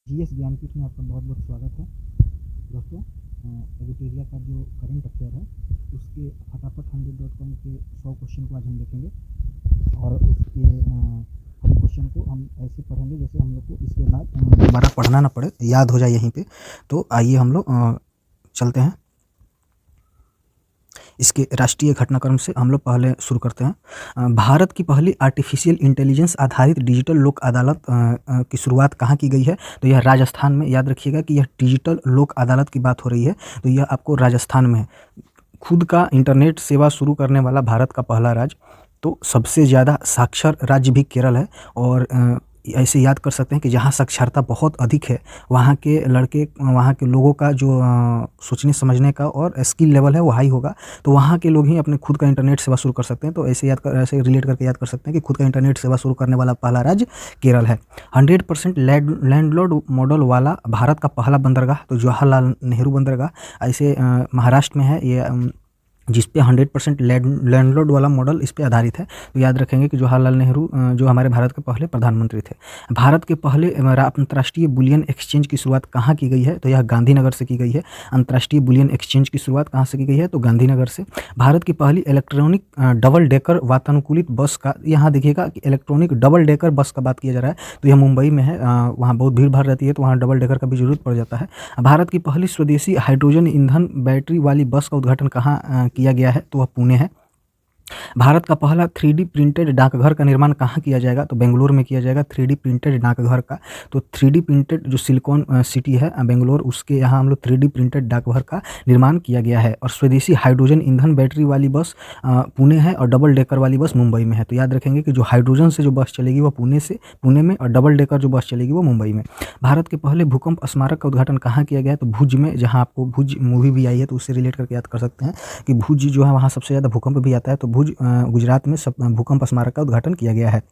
GS Jnanpith में आपका बहुत बहुत स्वागत है दोस्तों। एडिटोरिया का जो करंट अफेयर है उसके फटाफट 100.com के 100 क्वेश्चन को आज हम देखेंगे और उसके हम क्वेश्चन को हम ऐसे पढ़ेंगे जैसे हम लोग को इसके बाद दोबारा पढ़ना ना पड़े, याद हो जाए यहीं पे। तो आइए हम लोग चलते हैं इसके राष्ट्रीय घटनाक्रम से। हम लोग पहले शुरू करते हैं। भारत की पहली आर्टिफिशियल इंटेलिजेंस आधारित डिजिटल लोक अदालत की शुरुआत कहाँ की गई है? तो यह राजस्थान में। याद रखिएगा कि यह डिजिटल लोक अदालत की बात हो रही है, तो यह आपको राजस्थान में है। खुद का इंटरनेट सेवा शुरू करने वाला भारत का पहला राज्य। तो सबसे ज़्यादा साक्षर राज्य भी केरल है। और ऐसे याद कर सकते हैं कि जहाँ साक्षरता बहुत अधिक है वहाँ के लड़के, वहाँ के लोगों का जो सोचने समझने का और स्किल लेवल है वो हाई होगा, तो वहाँ के लोग ही अपने खुद का इंटरनेट सेवा शुरू कर सकते हैं। तो ऐसे रिलेट करके याद कर सकते हैं कि खुद का इंटरनेट सेवा शुरू करने वाला पहला राज्य केरल है। 100% लैंडलॉर्ड मॉडल वाला भारत का पहला बंदरगाह, तो जवाहरलाल नेहरू बंदरगाह ऐसे महाराष्ट्र में है ये, जिस पे 100% लैंडलॉर्ड वाला मॉडल इस पे आधारित है। तो याद रखेंगे कि जवाहरलाल नेहरू जो हमारे भारत के पहले प्रधानमंत्री थे। भारत के पहले अंतर्राष्ट्रीय बुलियन एक्सचेंज की शुरुआत कहाँ की गई है? तो यह गांधीनगर से की गई है। अंतर्राष्ट्रीय बुलियन एक्सचेंज की शुरुआत कहाँ से की गई है? तो गांधीनगर से। भारत की पहली इलेक्ट्रॉनिक डबल डेकर वातानुकूलित बस का, यहाँ देखिएगा कि इलेक्ट्रॉनिक डबल डेकर बस का बात किया जा रहा है, तो यह मुंबई में है। वहाँ बहुत भीड़ भाड़ रहती है, तो वहाँ डबल डेकर का भी जरूरत पड़ जाता है। भारत की पहली स्वदेशी हाइड्रोजन ईंधन बैटरी वाली बस का उद्घाटन कहाँ किया गया है? तो वह पुणे है। भारत का पहला 3D प्रिंटेड डाकघर का निर्माण कहाँ किया जाएगा? तो बेंगलोर में किया जाएगा 3D प्रिंटेड डाकघर का। तो 3D प्रिंटेड जो सिलिकॉन सिटी है बेंगलोर, उसके यहाँ हम लोग 3D प्रिंटेड डाकघर का निर्माण किया गया है। और स्वदेशी हाइड्रोजन ईंधन बैटरी वाली बस पुणे है, और डबल डेकर वाली बस मुंबई में है। तो याद रखेंगे कि जो हाइड्रोजन से जो बस चलेगी वो पुणे में, और डबल डेकर जो बस चलेगी वो मुंबई में। भारत के पहले भूकंप स्मारक का उद्घाटन कहाँ किया गया है? तो भुज में, जहाँ आपको भुज मूवी भी आई है तो उससे रिलेट करके याद कर सकते हैं कि भुज जो है वहाँ सबसे ज़्यादा भूकंप भी आता है। तो भुज गुजरात में भूकंप स्मारक का उद्घाटन किया गया है।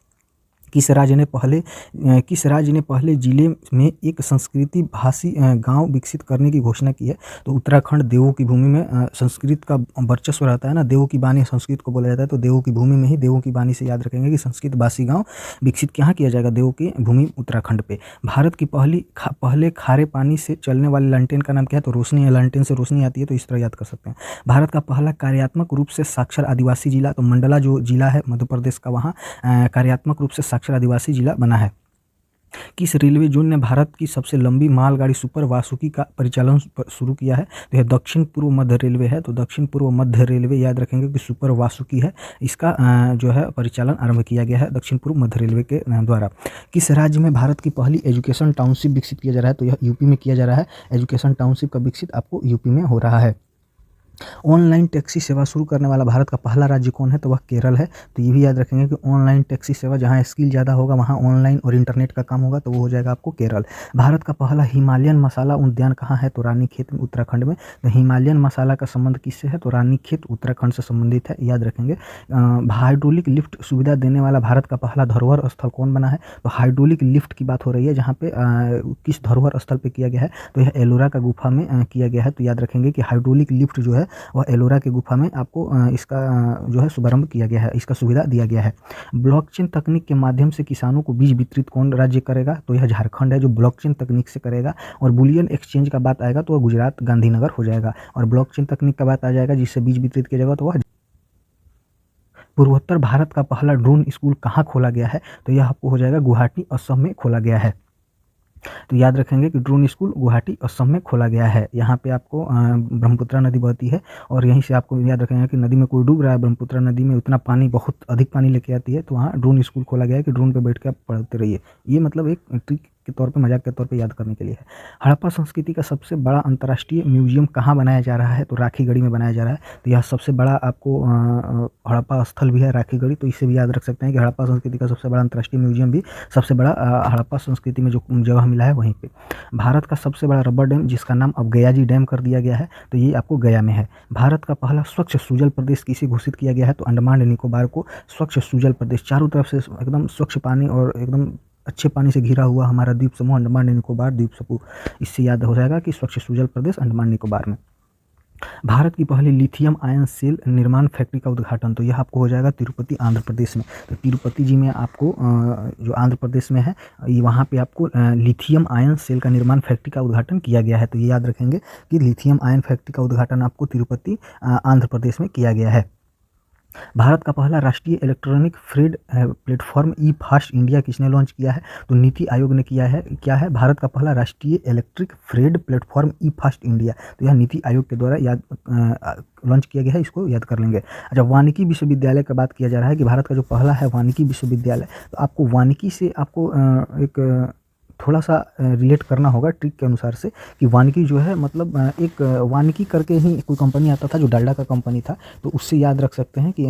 किस राज्य ने पहले जिले में एक संस्कृति भाषी गांव विकसित करने की घोषणा की है? तो उत्तराखंड। देवों की भूमि में संस्कृत का वर्चस्व रहता है ना, देवों की बानी संस्कृत को बोला जाता है, तो देवों की भूमि में ही देवों की बानी से याद रखेंगे कि संस्कृत भाषी गांव विकसित कहाँ किया जाएगा? देवों की भूमि उत्तराखंड पे। भारत की पहले खारे पानी से चलने वाले लालटेन का नाम क्या है? तो रोशनी। लालटेन से रोशनी आती है, तो इस तरह याद कर सकते हैं। भारत का पहला कार्यात्मक रूप से साक्षर आदिवासी जिला, तो मंडला जो जिला है मध्य प्रदेश का, वहाँ कार्यात्मक रूप से साक्षर आदिवासी जिला बना है। किस रेलवे जोन ने भारत की सबसे लंबी मालगाड़ी सुपर वासुकी का परिचालन शुरू किया है? तो यह दक्षिण पूर्व मध्य रेलवे है। तो दक्षिण पूर्व मध्य रेलवे, याद रखेंगे कि सुपर वासुकी है, इसका जो है परिचालन आरंभ किया गया है दक्षिण पूर्व मध्य रेलवे के द्वारा। किस राज्य में भारत की पहली एजुकेशन टाउनशिप विकसित किया जा रहा है? तो यह यूपी में किया जा रहा है। एजुकेशन टाउनशिप का विकसित आपको यूपी में हो रहा है। ऑनलाइन टैक्सी सेवा शुरू करने वाला भारत का पहला राज्य कौन है? तो वह केरल है। तो ये भी याद रखेंगे कि ऑनलाइन टैक्सी सेवा, जहाँ स्किल ज़्यादा होगा वहाँ ऑनलाइन और इंटरनेट का काम होगा, तो वो हो जाएगा आपको केरल। भारत का पहला हिमालयन मसाला उद्यान कहाँ है? तो रानीखेत में, उत्तराखंड में। तो हिमालयन मसाला का संबंध किससे है? तो रानीखेत उत्तराखंड से संबंधित है, याद रखेंगे। हाइड्रोलिक लिफ्ट सुविधा देने वाला भारत का पहला धरोहर स्थल कौन बना है? तो हाइड्रोलिक लिफ्ट की बात हो रही है, जहाँ पे किस धरोहर स्थल पे किया गया है? तो यह एलोरा का गुफा में किया गया है। तो याद रखेंगे कि हाइड्रोलिक लिफ्ट जो है वह एलोरा की गुफा में आपको इसका जो है शुभारंभ किया गया है, इसका सुविधा दिया गया है। ब्लॉकचेन तकनीक के माध्यम से किसानों को बीज वितरित कौन राज्य करेगा? तो यह झारखंड है जो ब्लॉकचेन तकनीक से करेगा। और बुलियन एक्सचेंज का बात आएगा तो वह गुजरात गांधीनगर हो जाएगा। और ब्लॉकचेन तकनीक का बात आ जाएगा जिससे बीज वितरित किया जाएगा तो वह। पूर्वोत्तर भारत का पहला ड्रोन स्कूल कहाँ खोला गया है? तो यह आपको हो जाएगा गुवाहाटी असम में खोला गया है। तो याद रखेंगे कि ड्रोन स्कूल गुवाहाटी असम में खोला गया है। यहाँ पे आपको ब्रह्मपुत्रा नदी बहती है, और यहीं से आपको याद रखेंगे कि नदी में कोई डूब रहा है, ब्रह्मपुत्रा नदी में उतना पानी, बहुत अधिक पानी लेके आती है, तो वहाँ ड्रोन स्कूल खोला गया है कि ड्रोन पे बैठ के आप पढ़ते रहिए। ये मतलब एक ट्रिक के तौर पे, मजाक के तौर पे याद करने के लिए है। हड़प्पा संस्कृति का सबसे बड़ा अंतर्राष्ट्रीय म्यूजियम कहाँ बनाया जा रहा है? तो राखीगढ़ी में बनाया जा रहा है। तो यह सबसे बड़ा आपको हड़प्पा स्थल भी है राखीगढ़ी, तो इसे भी याद रख सकते हैं कि हड़प्पा संस्कृति का सबसे बड़ा अंतर्राष्ट्रीय म्यूजियम भी, सबसे बड़ा हड़प्पा संस्कृति में जो जगह मिला है वहीं पे। भारत का सबसे बड़ा रबर डैम, जिसका नाम अब गयाजी डैम कर दिया गया है, तो ये आपको गया में है। भारत का पहला स्वच्छ सुजल प्रदेश किसे घोषित किया गया है? तो अंडमान एंड निकोबार को स्वच्छ सुजल प्रदेश, चारों तरफ से एकदम स्वच्छ पानी और एकदम अच्छे पानी से घिरा हुआ हमारा द्वीप समूह अंडमान एंड निकोबार द्वीप समूह, इससे याद हो जाएगा कि स्वच्छ सुजल प्रदेश अंडमान निकोबार में। भारत की पहली लिथियम आयन सेल निर्माण फैक्ट्री का उद्घाटन, तो यह आपको हो जाएगा तिरुपति आंध्र प्रदेश में। तो तिरुपति जी में आपको जो आंध्र प्रदेश में है, वहाँ पे आपको लिथियम आयन सेल का निर्माण फैक्ट्री का उद्घाटन किया गया है। तो ये याद रखेंगे कि लिथियम आयन फैक्ट्री का उद्घाटन आपको तिरुपति आंध्र प्रदेश में किया गया है। भारत का पहला राष्ट्रीय इलेक्ट्रॉनिक फ्रेड प्लेटफॉर्म ई फास्ट इंडिया किसने लॉन्च किया है? तो नीति आयोग ने किया है। क्या है? भारत का पहला राष्ट्रीय इलेक्ट्रिक फ्रेड प्लेटफॉर्म ई फास्ट इंडिया, तो यह नीति आयोग के द्वारा लॉन्च किया गया है, इसको याद कर लेंगे। अच्छा, वानिकी विश्वविद्यालय का बात किया जा रहा है कि भारत का जो पहला है वानिकी विश्वविद्यालय, तो आपको वानिकी से आपको एक थोड़ा सा रिलेट करना होगा ट्रिक के अनुसार से कि वानिकी जो है मतलब एक वानिकी करके ही कोई कंपनी आता था जो डालडा का कंपनी था, तो उससे याद रख सकते हैं कि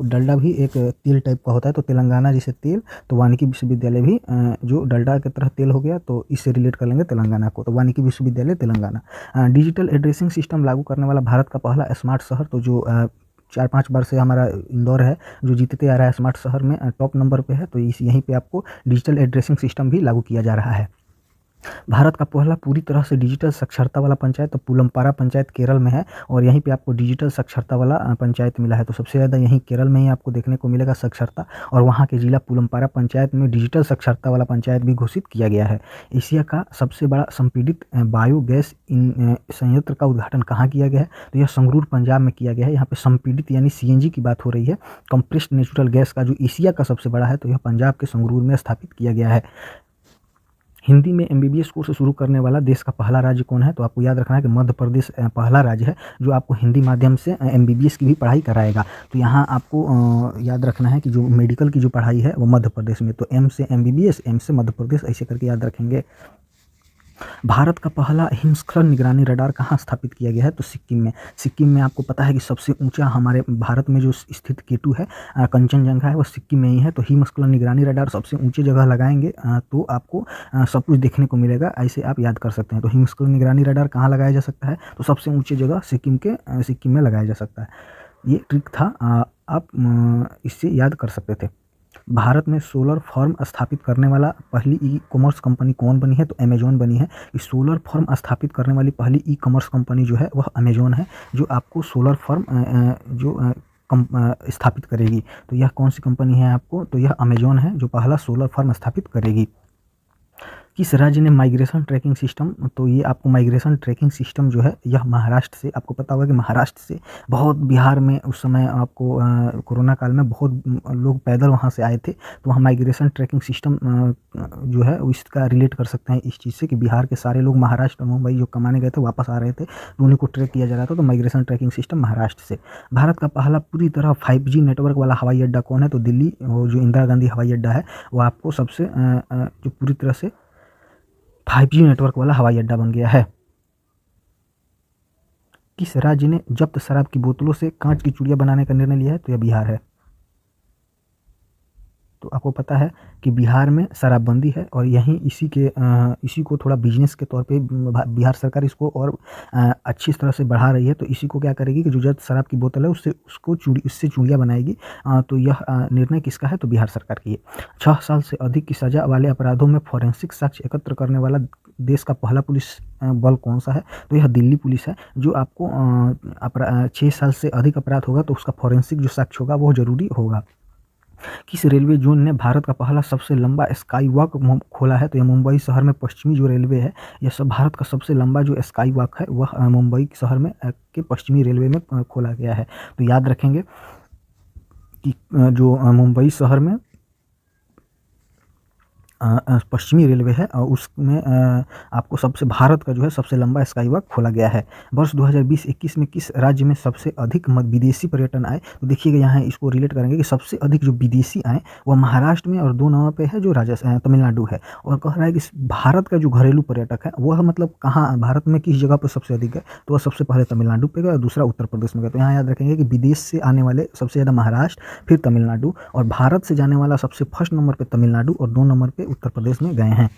डालडा भी एक तेल टाइप का होता है, तो तेलंगाना जैसे तेल, तो वानिकी विश्वविद्यालय भी जो डालडा की तरह तेल हो गया, तो इससे रिलेट कर लेंगे तेलंगाना को, तो वानिकी विश्वविद्यालय तेलंगाना। डिजिटल एड्रेसिंग सिस्टम लागू करने वाला भारत का पहला स्मार्ट शहर, तो जो 4-5 बार से हमारा इंदौर है जो जीतते आ रहा है स्मार्ट शहर में, टॉप नंबर पे है, तो यहीं पे आपको डिजिटल एड्रेसिंग सिस्टम भी लागू किया जा रहा है। भारत का पहला पूरी तरह से डिजिटल साक्षरता वाला पंचायत, तो पुलमपारा पंचायत केरल में है, और यहीं पे आपको डिजिटल साक्षरता वाला पंचायत मिला है। तो सबसे ज़्यादा यहीं केरल में ही आपको देखने को मिलेगा साक्षरता, और वहाँ के जिला पुलमपारा पंचायत में डिजिटल साक्षरता वाला पंचायत भी घोषित किया गया है। एशिया का सबसे बड़ा संपीड़ित बायोगैस संयंत्र का उद्घाटन कहाँ किया गया है? तो यह संगरूर पंजाब में किया गया है। यहाँ पे संपीड़ित यानी सीएनजी की बात हो रही है। कंप्रेस्ड नेचुरल गैस का जो एशिया का सबसे बड़ा है, तो यह पंजाब के संगरूर में स्थापित किया गया है। हिंदी में एमबीबीएस कोर्स शुरू करने वाला देश का पहला राज्य कौन है? तो आपको याद रखना है कि मध्य प्रदेश पहला राज्य है जो आपको हिंदी माध्यम से एमबीबीएस की भी पढ़ाई कराएगा। तो यहाँ आपको याद रखना है कि जो मेडिकल की जो पढ़ाई है वो मध्य प्रदेश में, तो एम से एमबीबीएस, एम से मध्य प्रदेश, ऐसे करके याद रखेंगे। भारत का पहला हिमस्खलन निगरानी रडार कहाँ स्थापित किया गया है? तो सिक्किम में। सिक्किम में आपको पता है कि सबसे ऊंचा हमारे भारत में जो स्थित केटू है कंचनजंगा है, वो सिक्किम में ही है। तो हिमस्खलन निगरानी रडार सबसे ऊंची जगह लगाएंगे तो आपको सब कुछ देखने को मिलेगा, ऐसे आप याद कर सकते हैं। तो हिमस्खलन निगरानी रडार कहाँ लगाया जा सकता है? तो सबसे ऊँची जगह सिक्किम में लगाया जा सकता है। ये ट्रिक था, आप इससे याद कर सकते थे। भारत में सोलर फॉर्म स्थापित करने वाला पहली ई कॉमर्स कंपनी कौन बनी है? तो अमेजॉन बनी है। इस सोलर फॉर्म स्थापित करने वाली पहली ई कॉमर्स कंपनी जो है वह अमेजॉन है, जो आपको सोलर फॉर्म स्थापित करेगी। तो यह कौन सी कंपनी है आपको? तो यह अमेजॉन है जो पहला सोलर फॉर्म स्थापित करेगी। किस राज्य ने माइग्रेशन ट्रैकिंग सिस्टम, तो ये आपको माइग्रेशन ट्रैकिंग सिस्टम जो है यह महाराष्ट्र से, आपको पता होगा कि महाराष्ट्र से बहुत, बिहार में उस समय आपको कोरोना काल में बहुत लोग पैदल वहाँ से आए थे, तो वहाँ माइग्रेशन ट्रैकिंग सिस्टम जो है इसका रिलेट कर सकते हैं इस चीज़ से कि बिहार के सारे लोग महाराष्ट्र मुंबई जो कमाने गए थे वापस आ रहे थे, तो उन्हीं को ट्रैक किया जा रहा था, तो माइग्रेशन ट्रैकिंग सिस्टम महाराष्ट्र से। भारत का पहला पूरी तरह 5G नेटवर्क वाला हवाई अड्डा कौन है? तो दिल्ली, वो जो इंदिरा गांधी हवाई अड्डा है वो आपको सबसे जो पूरी तरह से 5G नेटवर्क वाला हवाई अड्डा बन गया है। किस राज्य ने जब्त शराब की बोतलों से कांच की चूड़ियां बनाने का निर्णय लिया है? तो यह बिहार है। तो आपको पता है कि बिहार में शराबबंदी है, और यहीं इसी को थोड़ा बिजनेस के तौर पे बिहार सरकार इसको और अच्छी तरह से बढ़ा रही है। तो इसी को क्या करेगी कि जो जब्त शराब की बोतल है उससे चूड़ियाँ बनाएगी। तो यह निर्णय किसका है? तो बिहार सरकार की है। 6 साल से अधिक की सजा वाले अपराधों में फॉरेंसिक साक्ष्य एकत्र करने वाला देश का पहला पुलिस बल कौन सा है? तो यह दिल्ली पुलिस है, जो आपको 6 साल से अधिक अपराध होगा तो उसका फॉरेंसिक जो साक्ष्य होगा वो जरूरी होगा। किस रेलवे जोन ने भारत का पहला सबसे लंबा स्काई वॉक खोला है? तो यह मुंबई शहर में पश्चिमी जो रेलवे है, यह सब भारत का सबसे लंबा जो स्काई वॉक है वह मुंबई शहर में के पश्चिमी रेलवे में खोला गया है। तो याद रखेंगे कि जो मुंबई शहर में पश्चिमी रेलवे है और उसमें आपको सबसे भारत का जो है सबसे लंबा स्काई वॉक खोला गया है। वर्ष 2020-21 में किस राज्य में सबसे अधिक विदेशी पर्यटन आए? तो देखिएगा यहाँ इसको रिलेट करेंगे कि सबसे अधिक जो विदेशी आए वह महाराष्ट्र में, और 2 नंबर पे है जो तमिलनाडु है। और कह रहा है कि भारत का जो घरेलू पर्यटक है वह मतलब कहाँ, भारत में किस जगह पर सबसे अधिक है? तो वह सबसे पहले तमिलनाडु पे गया और दूसरा उत्तर प्रदेश में गया। तो यहाँ याद रखेंगे कि विदेश से आने वाले सबसे ज़्यादा महाराष्ट्र, फिर तमिलनाडु, और भारत से जाने वाला सबसे फर्स्ट नंबर पर तमिलनाडु और 2 नंबर पर उत्तर प्रदेश में गए हैं।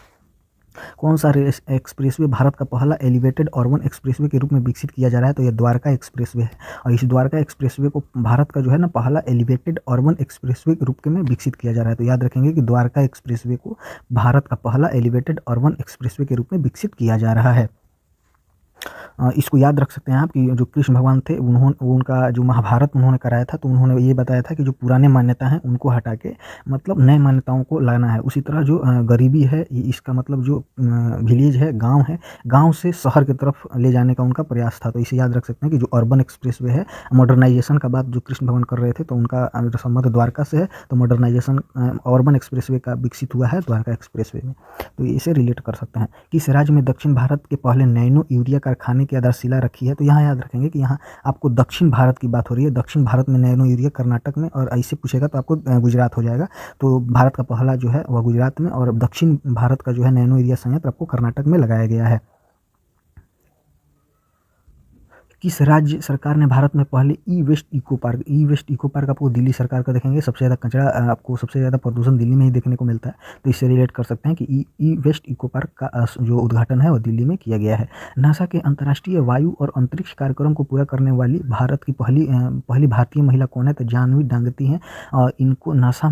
कौन सा एक्सप्रेसवे भारत का पहला एलिवेटेड अर्बन एक्सप्रेसवे के रूप में विकसित किया जा रहा है? तो यह द्वारका एक्सप्रेसवे है, और इस द्वारका एक्सप्रेसवे को भारत का जो है ना पहला एलिवेटेड अर्बन एक्सप्रेसवे के रूप में विकसित किया जा रहा है। तो याद रखेंगे कि द्वारका एक्सप्रेसवे को भारत का पहला एलिवेटेड अर्बन एक्सप्रेसवे के रूप में विकसित किया जा रहा है। इसको याद रख सकते हैं आप कि जो कृष्ण भगवान थे उनका जो महाभारत उन्होंने कराया था, तो उन्होंने ये बताया था कि जो पुराने मान्यता हैं उनको हटा के मतलब नए मान्यताओं को लाना है। उसी तरह जो गरीबी है इसका मतलब जो विलेज है, गाँव से शहर की तरफ ले जाने का उनका प्रयास था। तो इसे याद रख सकते हैं कि जो अर्बन एक्सप्रेसवे है, मॉडर्नाइजेशन का बात जो कृष्ण भगवान कर रहे थे, तो उनका संबंध द्वारका से है, तो मॉडर्नाइजेशन अर्बन एक्सप्रेसवे का विकसित हुआ है द्वारका एक्सप्रेसवे में। तो इसे रिलेट कर सकते हैं। किस राज्य में दक्षिण भारत के पहले नैनो यूरिया कारखाने की आधारशिला रखी है? तो यहाँ याद रखेंगे कि यहाँ आपको दक्षिण भारत की बात हो रही है। दक्षिण भारत में नैनो यूरिया कर्नाटक में, और ऐसे पूछेगा तो आपको गुजरात हो जाएगा। तो भारत का पहला जो है वह गुजरात में, और दक्षिण भारत का जो है नैनो यूरिया संयंत्र आपको कर्नाटक में लगाया गया है। किस राज्य सरकार ने भारत में पहले ई वेस्ट इको पार्क आपको दिल्ली सरकार का देखेंगे। सबसे ज़्यादा कचरा आपको सबसे ज़्यादा प्रदूषण दिल्ली में ही देखने को मिलता है, तो इससे रिलेट कर सकते हैं कि ई वेस्ट इको पार्क का जो उद्घाटन है वो दिल्ली में किया गया है। नासा के अंतर्राष्ट्रीय वायु और अंतरिक्ष कार्यक्रम को पूरा करने वाली भारत की पहली भारतीय महिला कौन है? तो जानवी डांगती हैं। इनको नासा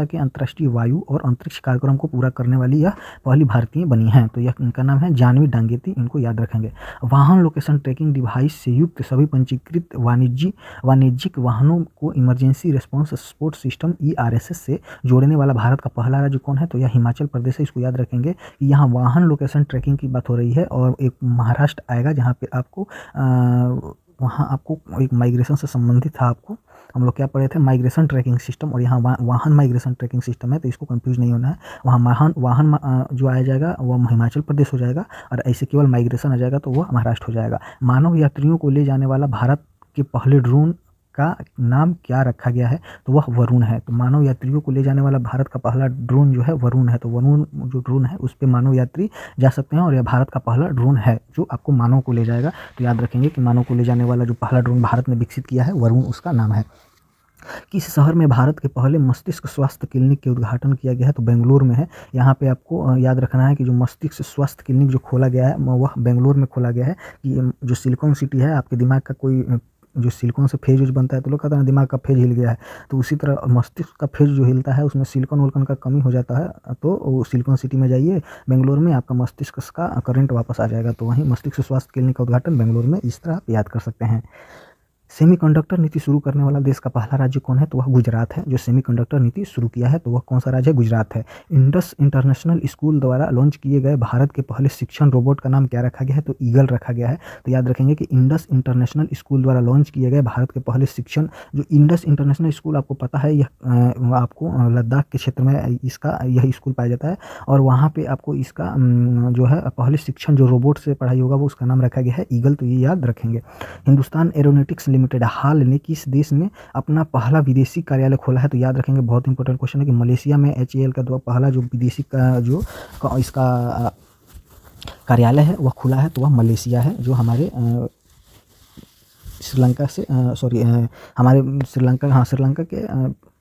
के अंतर्राष्ट्रीय वायु और अंतरिक्ष कार्यक्रम को पूरा करने वाली यह पहली भारतीय बनी हैं। तो यह इनका नाम है जानवी डांगेती, इनको याद रखेंगे। वाहन लोकेशन ट्रैकिंग डिवाइस से युक्त सभी पंजीकृत वाणिज्यिक वाहनों को emergency response support system ERSS से जोड़ने वाला भारत का पहला राज्य कौन है? तो यह हिमाचल प्रदेश है। इसको याद रखेंगे कि यहाँ वाहन लोकेशन ट्रैकिंग की बात हो रही है, और एक महाराष्ट्र आएगा जहाँ पे आपको वहाँ आपको एक माइग्रेशन से संबंधित था। आपको हम लोग क्या पढ़े थे? माइग्रेशन ट्रैकिंग सिस्टम, और यहाँ वाहन माइग्रेशन ट्रैकिंग सिस्टम है, तो इसको कंफ्यूज नहीं होना है। वहाँ वाहन जो आ जाएगा वह हिमाचल प्रदेश हो जाएगा, और ऐसे केवल माइग्रेशन आ जाएगा तो वह महाराष्ट्र हो जाएगा। मानव यात्रियों को ले जाने वाला भारत के पहले ड्रोन का नाम क्या रखा गया है? तो वह वरुण है। तो मानव यात्रियों को ले जाने वाला भारत का पहला ड्रोन जो है वरुण है। तो वरुण जो ड्रोन है उस पर मानव यात्री जा सकते हैं, और यह भारत का पहला ड्रोन है जो आपको मानव को ले जाएगा। तो याद रखेंगे कि मानव को ले जाने वाला जो पहला ड्रोन भारत ने विकसित किया है वरुण उसका नाम है। किस शहर में भारत के पहले मस्तिष्क स्वास्थ्य क्लिनिक के उद्घाटन किया गया है? तो बेंगलुरु में है। यहाँ पे आपको याद रखना है कि जो मस्तिष्क स्वास्थ्य क्लिनिक जो खोला गया है वह बेंगलुरु में खोला गया है। कि जो सिलिकॉन सिटी है, आपके दिमाग का कोई जो सिलिकॉन से फेज बनता है तो लोग कहते हैं दिमाग का फेज हिल गया है, तो उसी तरह मस्तिष्क का फेज जो हिलता है उसमें सिलिकॉन वोल्कन का कमी हो जाता है, तो वो सिलिकॉन सिटी में जाइए बेंगलुरु में, आपका मस्तिष्क का करंट वापस आ जाएगा। तो वहीं मस्तिष्क स्वास्थ्य क्लिनिक का उद्घाटन बेंगलुरु में, इस तरह आप याद कर सकते हैं। सेमीकंडक्टर नीति शुरू करने वाला देश का पहला राज्य कौन है? तो वह गुजरात है। जो सेमीकंडक्टर नीति शुरू किया है तो वह कौन सा राज्य है? गुजरात है। इंडस इंटरनेशनल स्कूल द्वारा लॉन्च किए गए भारत के पहले शिक्षण रोबोट का नाम क्या रखा गया है? तो ईगल रखा गया है। तो याद रखेंगे कि इंडस इंटरनेशनल स्कूल द्वारा लॉन्च किए गए भारत के पहले शिक्षण, जो इंडस इंटरनेशनल स्कूल आपको पता है, यह आपको लद्दाख के क्षेत्र में इसका यह स्कूल पाया जाता है, और वहाँ पे आपको इसका जो है पहले शिक्षण जो रोबोट से पढ़ाई होगा वो उसका नाम रखा गया है ईगल। तो ये याद रखेंगे। हिंदुस्तान एरोनॉटिक्स लिमिटेड हाल में किस देश में अपना पहला विदेशी कार्यालय खोला है? तो याद रखेंगे, बहुत इंपॉर्टेंट क्वेश्चन है कि मलेशिया में HAL का पहला जो विदेशी का जो इसका कार्यालय है वह खुला है, तो वह मलेशिया है, जो हमारे श्रीलंका से हमारे श्रीलंका के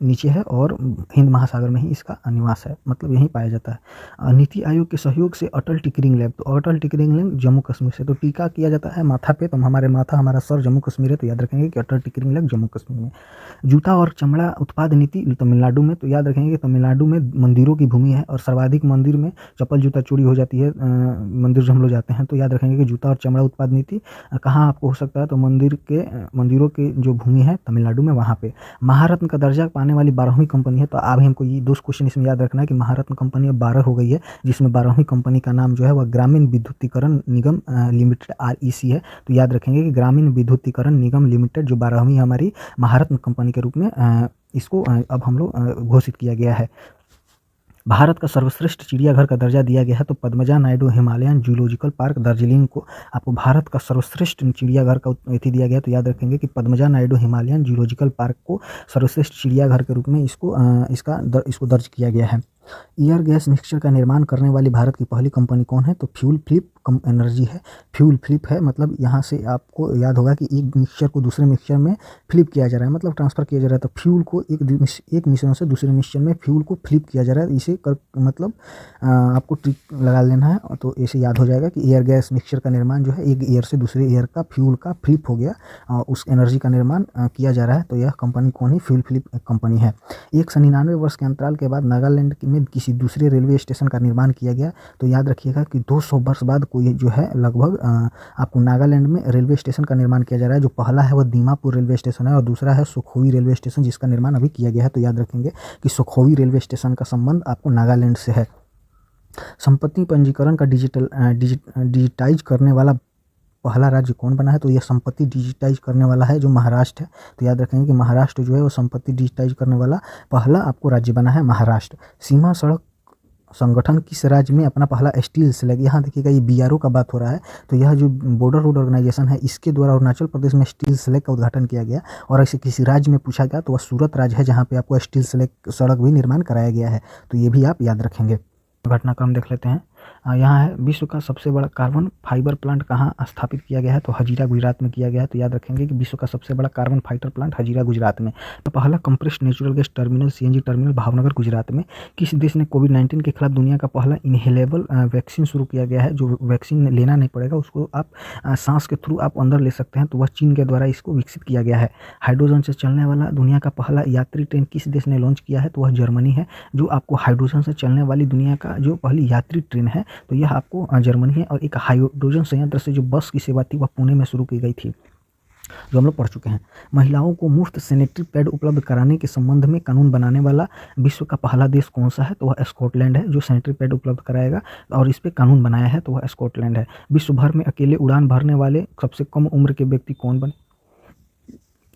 नीचे है, और हिंद महासागर में ही इसका निवास है, मतलब यहीं पाया जाता है। नीति आयोग के सहयोग से अटल टिकरिंग लैब, तो अटल टिकरिंग लैब जम्मू कश्मीर से, तो टीका किया जाता है माथा पे, तो हमारा सर जम्मू कश्मीर है, तो याद रखेंगे कि अटल टिकरिंग लैब जम्मू कश्मीर में। जूता और चमड़ा उत्पाद नीति तमिलनाडु में, तो याद रखेंगे कि तमिलनाडु में मंदिरों की भूमि है, और सर्वाधिक मंदिर में चप्पल जूता चोरी हो जाती है, मंदिर जो हम लोग जाते हैं, तो याद रखेंगे कि जूता और चमड़ा उत्पाद नीति कहाँ आपको हो सकता है? तो मंदिरों के जो भूमि है तमिलनाडु में, वहाँ पे। महारत्न का दर्जा पाने वाली 12वीं कंपनी है, तो अभी हमको ये 2 क्वेश्चन इसमें याद रखना है कि महारत्न कंपनी अब 12 हो गई है, जिसमें 12वीं कंपनी का नाम जो है वह ग्रामीण विद्युतीकरण निगम लिमिटेड REC है। तो याद रखेंगे कि ग्रामीण विद्युतीकरण निगम लिमिटेड जो 12वीं हमारी महारत्न कंपनी के रूप में इसको अब हम लोग घोषित किया गया है। भारत का सर्वश्रेष्ठ चिड़ियाघर का दर्जा दिया गया है, तो Padmaja Naidu Himalayan zoological park Darjeeling को आपको भारत का सर्वश्रेष्ठ चिड़ियाघर का अथी दिया गया है। तो याद रखेंगे कि Padmaja Naidu Himalayan zoological park को सर्वश्रेष्ठ चिड़ियाघर के रूप में इसको दर्ज किया गया है। एयर गैस मिक्सचर का निर्माण करने वाली भारत की पहली कंपनी कौन है? तो फ्यूल फ्लिप एनर्जी है। फ्यूल फ्लिप है, मतलब यहाँ से आपको याद होगा कि एक मिक्सचर को दूसरे मिक्सचर में फ्लिप किया जा रहा है, मतलब ट्रांसफ़र किया जा रहा है, तो फ्यूल को एक मिश्रण से दूसरे मिक्सचर में फ्यूल को फ्लिप किया जा रहा है। इसे मतलब आपको ट्रिक लगा लेना है, तो ऐसे याद हो जाएगा कि एयर गैस मिक्सचर का निर्माण जो है एक एयर से दूसरे एयर का फ्यूल का फ्लिप हो गया, उस एनर्जी का निर्माण किया जा रहा है। तो यह कंपनी कौन है? फ्यूल फ्लिप कंपनी है। 199 वर्ष के अंतराल के बाद नागालैंड में किसी दूसरे रेलवे स्टेशन का निर्माण किया गया, तो याद रखिएगा कि 200 वर्ष बाद कोई जो है लगभग आपको नागालैंड में रेलवे स्टेशन का निर्माण किया जा रहा है। जो पहला है वो दीमापुर रेलवे स्टेशन है और दूसरा है सुखोई रेलवे स्टेशन, जिसका निर्माण अभी किया गया है। तो याद रखेंगे कि सुखोई रेलवे स्टेशन का संबंध आपको नागालैंड से है। संपत्ति पंजीकरण का डिजिटाइज करने वाला पहला राज्य कौन बना है? तो यह संपत्ति डिजिटाइज करने वाला है जो महाराष्ट्र है। तो याद रखेंगे कि महाराष्ट्र जो है वो संपत्ति डिजिटाइज करने वाला पहला आपको राज्य बना है महाराष्ट्र। सीमा सड़क संगठन किस राज्य में अपना पहला स्टील स्लैग, यहाँ देखिएगा ये बीआरओ का बात हो रहा है, तो यह जो बॉर्डर रोड ऑर्गेनाइजेशन है इसके द्वारा अरुणाचल प्रदेश में स्टील स्लैग का उद्घाटन किया गया। और ऐसे किसी राज्य में पूछा गया तो वह सूरत राज्य है, जहाँ पे आपको स्टील स्लैग सड़क भी निर्माण कराया गया है। तो ये भी आप याद रखेंगे। घटनाक्रम देख लेते हैं। यहाँ है विश्व का सबसे बड़ा कार्बन फाइबर प्लांट कहाँ स्थापित किया गया है? तो हजीरा गुजरात में किया गया है। तो याद रखेंगे कि विश्व का सबसे बड़ा carbon fibre plant Hazira Gujarat में। तो पहला compressed natural gas terminal CNG terminal Bhavnagar Gujarat में। किस देश ने कोविड-19 के खिलाफ दुनिया का पहला इनहेलेबल वैक्सीन शुरू किया गया है? जो वैक्सीन लेना नहीं पड़ेगा, उसको आप सांस के थ्रू आप अंदर ले सकते हैं, तो वह चीन के द्वारा इसको विकसित किया गया है। हाइड्रोजन से चलने वाला दुनिया का पहला यात्री ट्रेन किस देश ने लॉन्च किया है? तो वह जर्मनी है। जो आपको हाइड्रोजन से चलने वाली दुनिया का जो पहली यात्री ट्रेन है तो यह आपको जर्मनी है। और एक हाइड्रोजन संयंत्र से जो बस की सेवा थी वह पुणे में शुरू की गई थी, जो हम लोग पढ़ चुके हैं। महिलाओं को मुफ्त सैनिटरी पैड उपलब्ध कराने के संबंध में कानून बनाने वाला विश्व का पहला देश कौन सा है? तो वह स्कॉटलैंड है, जो सैनिटरी पैड उपलब्ध कराएगा और इस पर कानून बनाया है, तो वह स्कॉटलैंड है। विश्व भर में अकेले उड़ान भरने वाले सबसे कम उम्र के व्यक्ति कौन बने?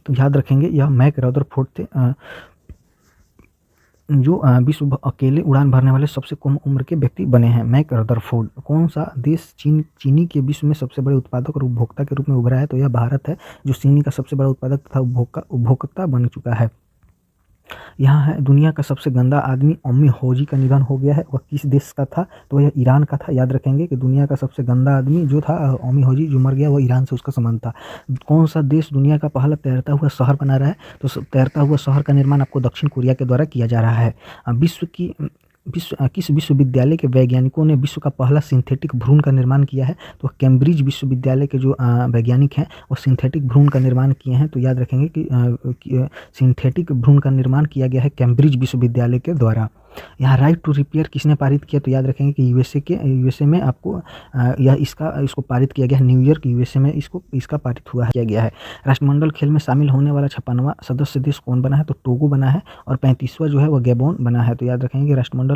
तो याद रखेंगे यह मैक रदरफोर्ड थे, जो विश्व अकेले उड़ान भरने वाले सबसे कम उम्र के व्यक्ति बने हैं, मैक रदरफोर्ड। कौन सा देश चीनी के विश्व में सबसे बड़े उत्पादक और उपभोक्ता के रूप में उभरा है? तो यह भारत है, जो चीनी का सबसे बड़ा उत्पादक तथा उपभोक्ता बन चुका है। यहाँ है दुनिया का सबसे गंदा आदमी अम्मी हौजी का निधन हो गया है। वह किस देश का था? तो यह ईरान का था। याद रखेंगे कि दुनिया का सबसे गंदा आदमी जो था अम्मी हौजी, जो मर गया, वह ईरान से उसका संबंध था। कौन सा देश दुनिया का पहला तैरता हुआ शहर बना रहा है? तो तैरता हुआ शहर का निर्माण आपको दक्षिण कोरिया के द्वारा किया जा रहा है। किस विश्वविद्यालय के वैज्ञानिकों ने विश्व का पहला सिंथेटिक भ्रूण का निर्माण किया है? तो कैम्ब्रिज विश्वविद्यालय के जो वैज्ञानिक हैं वो सिंथेटिक भ्रूण का निर्माण किए हैं। तो याद रखेंगे कि सिंथेटिक भ्रूण का निर्माण किया गया है कैम्ब्रिज विश्वविद्यालय के द्वारा। यहाँ राइट टू रिपेयर किसने पारित किया? तो याद रखेंगे कि यूएसए में आपको इसको पारित किया गया है। न्यूयॉर्क यूएसए में इसका पारित किया गया है। राष्ट्रमंडल खेल में शामिल होने वाला 56वां सदस्य देश कौन बना है? तो टोगो बना है। और 35वां जो है वह गैबोन बना है। तो याद रखेंगे कि राष्ट्रमंडल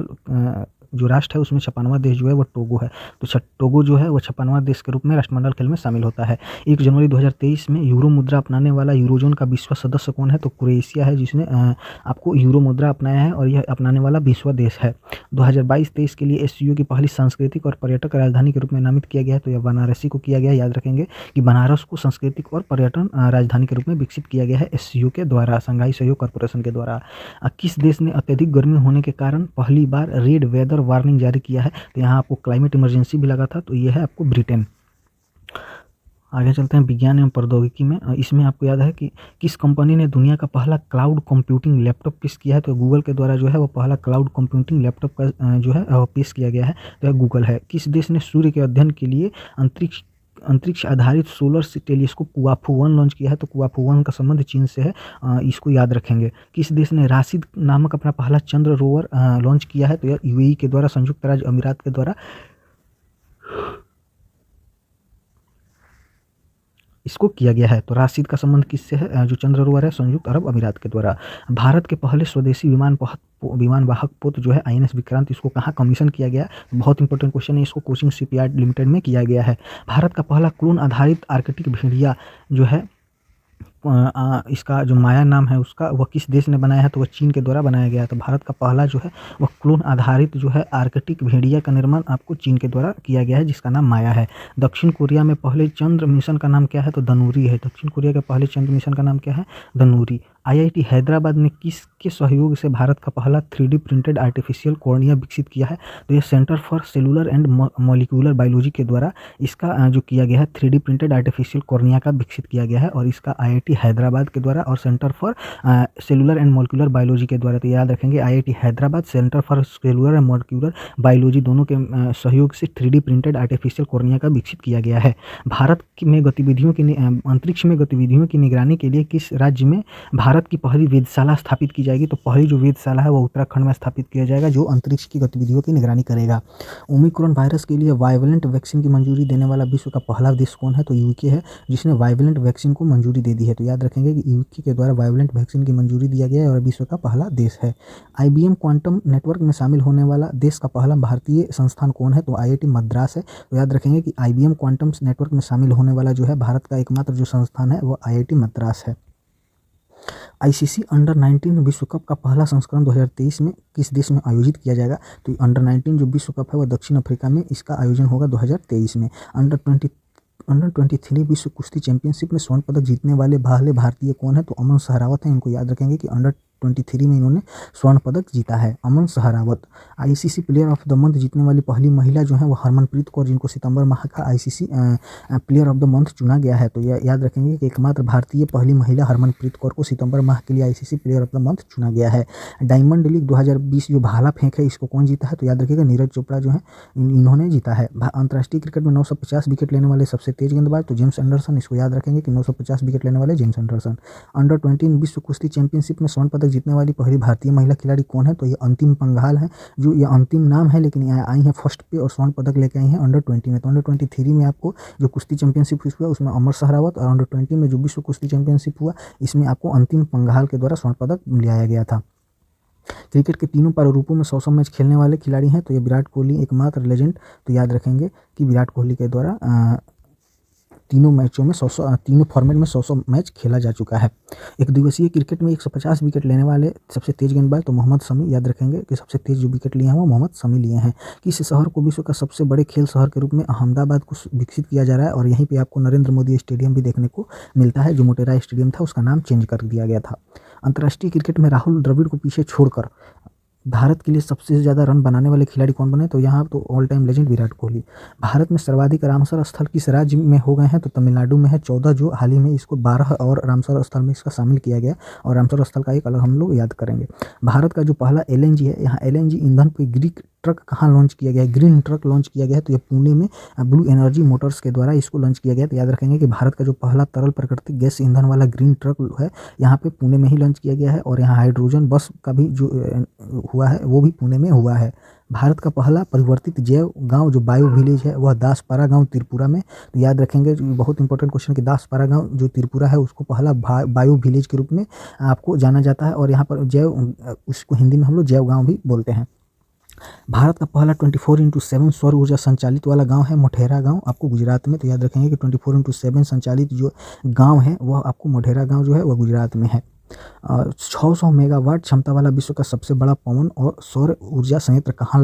जो राष्ट्र है उसमें 56वां देश जो है वो टोगो है। तो टोगो जो है वह 56वां देश के रूप में राष्ट्रमंडल खेल में शामिल होता है। 1 जनवरी 2023 में यूरो मुद्रा अपनाने वाला यूरोजोन का विश्व सदस्य कौन है? तो क्रोएशिया है, जिसने आपको यूरो मुद्रा अपनाया है और यह अपनाने वाला विश्व देश है। 2022-23 के लिए एससीओ की पहली सांस्कृतिक और पर्यटक राजधानी के रूप में नामित किया गया है। तो यह बनारसी को किया गया है। याद रखेंगे कि बनारस को सांस्कृतिक और पर्यटन राजधानी के रूप में विकसित किया गया है एससीओ के द्वारा, शंघाई सहयोग कॉर्पोरेशन के द्वारा। किस देश ने अत्यधिक गर्मी होने के कारण पहली बार रेड वेदर वार्निंग जारी किया है? तो यहाँ आपको क्लाइमेट इमरजेंसी भी लगा था, तो ये है आपको ब्रिटेन। आगे चलते हैं विज्ञान एवं प्रौद्योगिकी में। इसमें आपको याद है कि किस कंपनी ने दुनिया का पहला क्लाउड कंप्यूटिंग लैपटॉप पेश किया है? तो गूगल के द्वारा जो है वो पहला क्लाउड कंप्यूटिंग लैपटॉप का जो है पेश किया गया है, तो यह गूगल है। किस देश ने सूर्य के अध्ययन के लिए अंतरिक्ष आधारित सोलर टेलीस्कोप कुआफू 1 लॉन्च किया है? तो कुआफू 1 का संबंध चीन से है, इसको याद रखेंगे। किस देश ने राशिद नामक अपना पहला चंद्र रोवर लॉन्च किया है? तो यह यूएई के द्वारा, संयुक्त राज्य अमीरात के द्वारा इसको किया गया है। तो राशिद का संबंध किससे है? जो चंद्र रोवर है संयुक्त अरब अमीरात के द्वारा। भारत के पहले स्वदेशी विमानवाहक पोत जो है आईएनएस विक्रांत, इसको कहाँ कमीशन किया गया? बहुत इंपॉर्टेंट क्वेश्चन है, इसको कोचिंग शिपयार्ड लिमिटेड में किया गया है। भारत का पहला क्लोन आधारित आर्कटिक भेड़िया जो है इसका जो माया नाम है उसका, वह किस देश ने बनाया है? तो वह चीन के द्वारा बनाया गया है। तो भारत का पहला जो है वह क्लोन आधारित जो है आर्कटिक भेड़िया का निर्माण आपको चीन के द्वारा किया गया है, जिसका नाम माया है। दक्षिण कोरिया में पहले चंद्र मिशन का नाम क्या है? तो धनुरी है। दक्षिण कोरिया के पहले चंद्र मिशन का नाम क्या है? धनुरी। आईआईटी हैदराबाद ने किसके सहयोग से भारत का पहला 3D प्रिंटेड आर्टिफिशियल कॉर्निया विकसित किया है? तो यह centre for cellular and molecular biology के द्वारा इसका जो किया गया है 3D प्रिंटेड आर्टिफिशियल कॉर्निया का विकसित किया गया है, और इसका आईआईटी हैदराबाद के द्वारा और centre for cellular and molecular biology के द्वारा। तो याद रखेंगे IIT Hyderabad, centre for cellular and molecular biology दोनों के सहयोग से 3D प्रिंटेड आर्टिफिशियल कॉर्निया का विकसित किया गया है। भारत में अंतरिक्ष में गतिविधियों की निगरानी के लिए किस राज्य में भारत की पहली वेधशाला स्थापित की जाएगी। तो पहली जो वेधशाला है वो उत्तराखंड में स्थापित किया जाएगा, जो अंतरिक्ष की गतिविधियों की निगरानी करेगा। ओमिक्रॉन वायरस के लिए बाइवेलेंट वैक्सीन की मंजूरी देने वाला विश्व का पहला देश कौन है? तो यूके है, जिसने बाइवेलेंट वैक्सीन को मंजूरी दे दी है। तो याद रखेंगे कि यूके के द्वारा बाइवेलेंट वैक्सीन की मंजूरी दिया गया है और विश्व का पहला देश है। IBM क्वांटम नेटवर्क में शामिल होने वाला देश का पहला भारतीय संस्थान कौन है? तो IIT मद्रास है। तो याद रखेंगे कि IBM क्वांटम नेटवर्क में शामिल होने वाला जो है भारत का एकमात्र जो संस्थान है वो IIT मद्रास है। ICC अंडर 19 विश्व कप का पहला संस्करण 2023 में किस देश में आयोजित किया जाएगा? तो अंडर 19 जो विश्व कप है वो दक्षिण अफ्रीका में इसका आयोजन होगा 2023 में। अंडर 23 विश्व कुश्ती चैंपियनशिप में स्वर्ण पदक जीतने वाले पहले भारतीय कौन है? तो अमन सहरावत हैं। इनको याद रखेंगे कि अंडर 23 में इन्होंने स्वर्ण पदक जीता है, Aman Sehrawat. ICC player of the month जीतने वाली पहली महिला जो है वो हरमनप्रीत कौर, जिनको सितंबर माह का ICC player of the month चुना गया है। तो यह याद रखेंगे कि एकमात्र भारतीय पहली महिला हरमनप्रीत कौर को सितंबर माह के लिए ICC player of the month चुना गया है। डायमंड लीग 2020 जो भाला फेंक है इसको कौन जीता है? तो याद रखिएगा नीरज चोपड़ा जो है इन्होंने जीता है। अंतर्राष्ट्रीय क्रिकेट में 950 विकेट लेने वाले सबसे तेज गेंदबाज तो जेम्स एंडरसन, इसको याद रखेंगे कि 950 विकेट लेने वाले जेम्स एंडरसन। अंडर 20 विश्व कुश्ती चैंपियनशिप में स्वर्ण पदक जीतने वाली पहली भारतीय महिला खिलाड़ी कौन है? तो ये अंतिम पंघाल है, जो ये अंतिम नाम है लेकिन यहाँ आई हैं फर्स्ट पे और स्वर्ण पदक लेके आई हैं अंडर 20 में। तो अंडर 23 में आपको जो कुश्ती चैंपियनशिप हुआ उसमें अमर सहरावत, और अंडर 20 में जो विश्व कुश्ती चैंपियनशिप हुआ इसमें आपको अंतिम पंघाल के द्वारा स्वर्ण पदक लिया गया था। क्रिकेट के तीनों प्रारूपों में 100 मैच खेलने वाले खिलाड़ी हैं तो ये विराट कोहली एकमात्र लेजेंड। तो याद रखेंगे कि विराट कोहली के द्वारा तीनों मैचों में 100 तीनों फॉर्मेट में 100 मैच खेला जा चुका है। एक दिवसीय क्रिकेट में 150 विकेट लेने वाले सबसे तेज गेंदबाज तो मोहम्मद शमी, याद रखेंगे कि सबसे तेज जो विकेट लिए हैं वो मोहम्मद शमी लिए हैं। किस शहर को विश्व का सबसे बड़े खेल शहर के रूप में अहमदाबाद को विकसित किया जा रहा है? और यहीं पे आपको नरेंद्र मोदी स्टेडियम भी देखने को मिलता है, जो मोटेरा स्टेडियम था उसका नाम चेंज कर दिया गया था। अंतर्राष्ट्रीय क्रिकेट में राहुल द्रविड़ को पीछे छोड़कर भारत के लिए सबसे ज़्यादा रन बनाने वाले खिलाड़ी कौन बने? तो यहाँ तो all time legend Virat Kohli. Bharat में सर्वाधिक रामसर स्थल किस राज्य में हो गए हैं? तो तमिलनाडु में है 14, जो हाल ही में इसको 12 और रामसर स्थल में इसका शामिल किया गया, और रामसर स्थल का एक अलग हम लोग याद करेंगे। भारत का जो पहला LNG है, यहाँ LNG ईंधन पे ग्रीक ट्रक कहाँ लॉन्च किया गया है? ग्रीन ट्रक लॉन्च किया गया है, तो ये पुणे में ब्लू एनर्जी मोटर्स के द्वारा इसको लॉन्च किया गया। तो याद रखेंगे कि भारत का जो पहला तरल प्राकृतिक गैस ईंधन वाला ग्रीन ट्रक है यहाँ पे पुणे में ही लॉन्च किया गया है, और यहाँ हाइड्रोजन बस का भी जो हुआ है वो भी पुणे में हुआ है। भारत का पहला परिवर्तित जैव गांव जो बायो विलेज है वह दासपारा गांव त्रिपुरा में। तो याद रखेंगे बहुत इंपॉर्टेंट क्वेश्चन कि दासपारा गांव जो त्रिपुरा है उसको पहला बायो विलेज के रूप में आपको जाना जाता है, और यहाँ पर जैव उसको हिंदी में हम लोग जैव गाँव भी बोलते हैं। भारत का पहला 24/7 सौर ऊर्जा संचालित वाला गांव है मोढेरा गांव, आपको गुजरात में। तो याद रखेंगे कि 24/7 संचालित जो गांव है वह आपको मोढेरा गांव जो है वह गुजरात में है। 600 मेगावाट क्षमता वाला विश्व का सबसे बड़ा पवन और सौर ऊर्जा संयंत्र कहाँ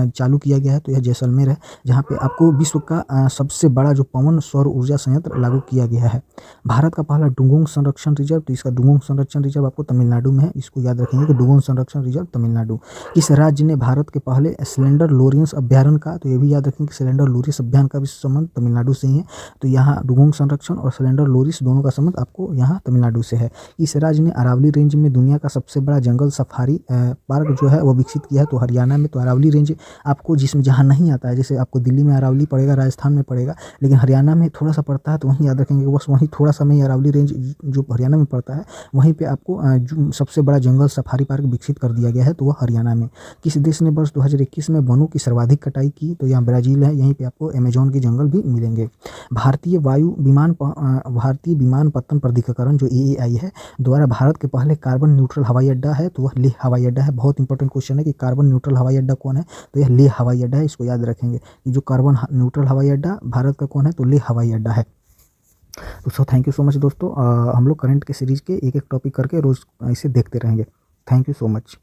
चालू किया गया है? तो यह जैसलमेर है, जहाँ पे आपको विश्व का सबसे बड़ा जो पवन सौर ऊर्जा संयंत्र लागू किया गया है। भारत का पहला डुगोंग संरक्षण रिजर्व, तो इसका डुगोंग संरक्षण रिजर्व आपको तमिलनाडु में है, इसको याद रखेंगे कि डुगोंग संरक्षण रिजर्व तमिलनाडु। किस राज्य ने भारत के पहले सिलेंडर लोरियंस अभ्यारण्य का, तो ये भी याद रखेंगे कि सिलेंडर लोरियस अभ्यारण्य का भी संबंध तमिलनाडु से ही है। तो यहाँ डुगोंग संरक्षण और सिलेंडर लोरिस दोनों का संबंध आपको यहाँ तमिलनाडु से है। इस राज्य ने अरावली रेंज में दुनिया का सबसे बड़ा जंगल सफारी पार्क जो है वो विकसित किया है, तो हरियाणा में। तो अरावली रेंज आपको जिसमें जहाँ नहीं आता है, जैसे आपको दिल्ली में अरावली पड़ेगा, राजस्थान में पड़ेगा, लेकिन हरियाणा में थोड़ा सा पड़ता है, तो वहीं याद रखेंगे बस वहीं थोड़ा सा में अरावली रेंज जो हरियाणा में पड़ता है वहीं पे आपको जो सबसे बड़ा जंगल सफारी पार्क विकसित कर दिया गया है, तो वह हरियाणा में। किस देश ने वर्ष 2021 में वनों की सर्वाधिक कटाई की? तो यहाँ ब्राज़ील है, यहीं पे आपको अमेजोन के जंगल भी मिलेंगे। भारतीय विमानपत्तन प्राधिकरण जो AAI है द्वारा भारत के पहले कार्बन न्यूट्रल हवाई अड्डा है, तो वह लेह हवाई अड्डा है। बहुत इंपॉर्टेंट क्वेश्चन है कि कार्बन न्यूट्रल हवाई अड्डा कौन है? तो यह लेह हवाई अड्डा है, इसको याद रखेंगे कि जो कार्बन न्यूट्रल हवाई अड्डा भारत का कौन है? तो लेह हवाई अड्डा है। तो थैंक यू सो मच दोस्तों, हम लोग करंट के सीरीज के एक एक टॉपिक करके रोज इसे देखते रहेंगे। Thank you so much.